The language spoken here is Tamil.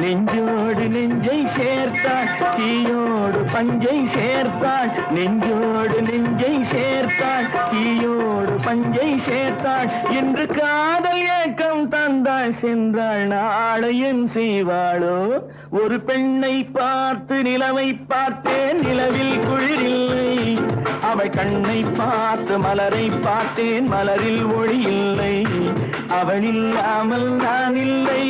நெஞ்சோடு நெஞ்சை சேர்த்தாள் தீயோடு பஞ்சை சேர்த்தாள் நெஞ்சோடு நெஞ்சை சேர்த்தாள் தீயோடு பஞ்சை சேர்த்தாள் இன்று காதல் ஏக்கம் தந்தாள் சென்றாள் நாளையும் செய்வாளோ ஒரு பெண்ணை பார்த்து நிலவை பார்த்தேன் நிலவில் குளிரில்லை அவள் கண்ணை பார்த்து மலரை பார்த்தேன் மலரில் ஒளி இல்லை அவள் இல்லாமல் நான் இல்லை